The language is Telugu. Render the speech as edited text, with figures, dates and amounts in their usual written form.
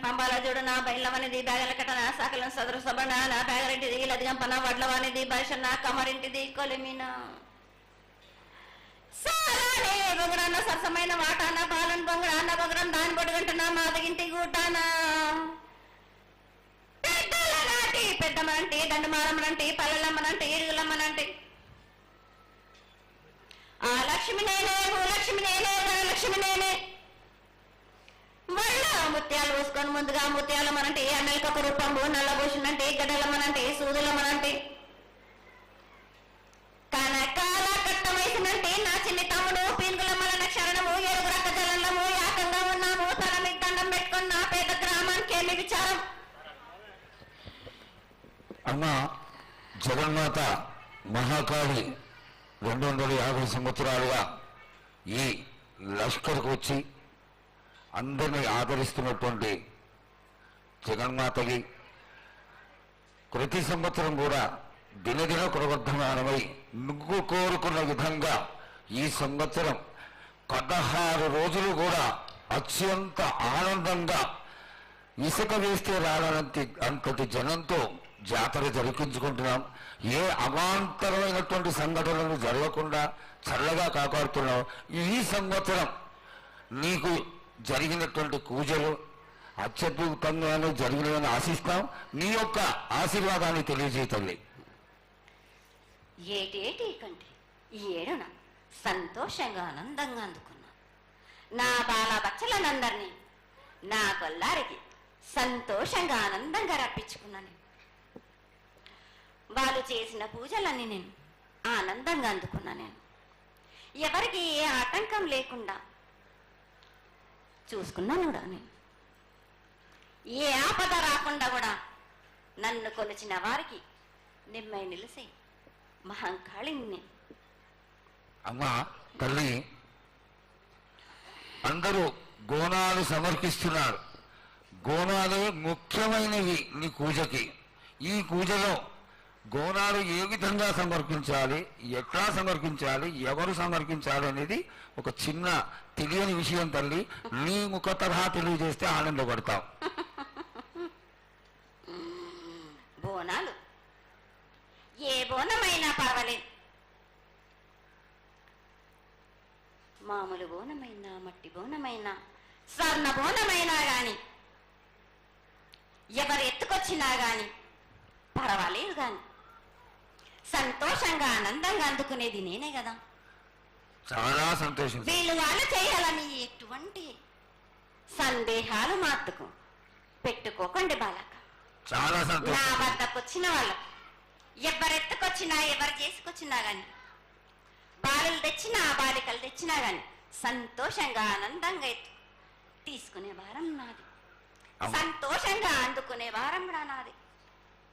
పంబాల చూడు నా బయలవనిది బ్యాగల కట్టన సకలం సదరు సబన నా బ్యాగరింటిది లదిగంపన వడ్లవానిది బర్షన్న కమరింటిది కొలిమిన సారానే బొంగరాన్న సరసమైన వాటాన బాలన్ బొంగరాన్న బొంగరం దాని బొడుగంటున్నా మాదగింటి గూటానా పెద్దలనాటి పెద్దమనంటి దండమారమ్మనంటి పల్లెలమ్మనంటి ఇరుగులమ్మనంటి ఆ లక్ష్మి నేనే భూలక్ష్మి నేనే ధనలక్ష్మి నేనే వాళ్ళ ముత్యాలు పోసుకొని ముందుగా ముత్యాలమ్మనంటే అన్నలకొక రూపంబు నల్లబోషునంటే గడ్డలమ్మనంటే సూదులమ్మనంటే కనకాల కట్ట వయసునంటే నా చిన్ని తమ్ముడు పీనుగులమ్మలన క్షరణము ఏడుగు రక్క జలంలము యాకంగా ఉన్నాము తల మీద దండం పెట్టుకున్న పేద గ్రామానికి ఏమి విచారం. అమ్మ జగన్మాత మహాకాళి 250 సంవత్సరాలుగా ఈ లష్కర్కు వచ్చి అందరినీ ఆదరిస్తున్నటువంటి జగన్మాతకి ప్రతి సంవత్సరం కూడా దినదిన కురవర్ధమానమై నువ్వు కోరుకున్న విధంగా ఈ సంవత్సరం 16 రోజులు కూడా అత్యంత ఆనందంగా ఇసుక వేస్తే రానంత అంతటి జనంతో జాతర జరిపించుకుంటున్నాం. ఏ అవాంతరమైనటువంటి సంఘటనలు జరగకుండా చల్లగా కాపాడుతున్నాం. ఈ సంవత్సరం నీకు జరిగినటువంటి పూజలు అత్యద్భుతంగానే జరిగినవని ఆశిస్తాం. నీ యొక్క ఆశీర్వాదాన్ని తెలియజేయతల్లి. ఏటేటి కంటే ఈ ఏడున సంతోషంగా ఆనందంగా అందుకున్నా నా బాల బచ్చలనందరినీ నా కొల్లారికి సంతోషంగా ఆనందంగా రప్పించుకున్నాను. వాళ్ళు చేసిన పూజలన్నీ నేను ఆనందంగా అందుకున్నా. నేను ఎవరికి ఏ ఆటంకం లేకుండా చూసుకున్నాను కూడా. నేను ఏ ఆపద రాకుండా కూడా నన్ను కొలిచిన వారికి నిమ్మై నిలిసి మహంకాళిని. అమ్మా తల్లి, అందరూ గోనాలు సమర్పిస్తున్నారు. గోనాలు ముఖ్యమైనవి నీ పూజకి. ఈ పూజలో గోనాలు ఏ విధంగా సమర్పించాలి, ఎట్లా సమర్పించాలి, ఎవరు సమర్పించాలి అనేది ఒక చిన్న తెలియని విషయం తల్లి. నీ ముఖ తరహా తెలియజేస్తే ఆనందపడతాం. బోనాలు ఏ బోనమైనా పర్వాలేదు. మామూలు బోనమైనా మట్టి బోనమైనా స్వర్ణ బోనమైనా గాని ఎవరు ఎత్తుకొచ్చినా గాని పర్వాలేదు. గాని సంతోషంగా ఆనందంగా అందుకునేది నేనే కదా. చాలా సంతోషం. వీళ్ళు వాళ్ళు చేయాలని ఎటువంటి సందేహాలు మాత్రకు పెట్టుకోకండి బాలక. చాలా సంతోషం. నా వద్దకు వచ్చిన వాళ్ళు ఎవరెత్తుకొచ్చినా ఎవరు చేసుకొచ్చినా గాని బాలికలు తెచ్చినా బాలికలు తెచ్చినా గాని సంతోషంగా ఆనందంగా తీసుకునే వారం నాది. సంతోషంగా అందుకునే వారం కూడా నాది.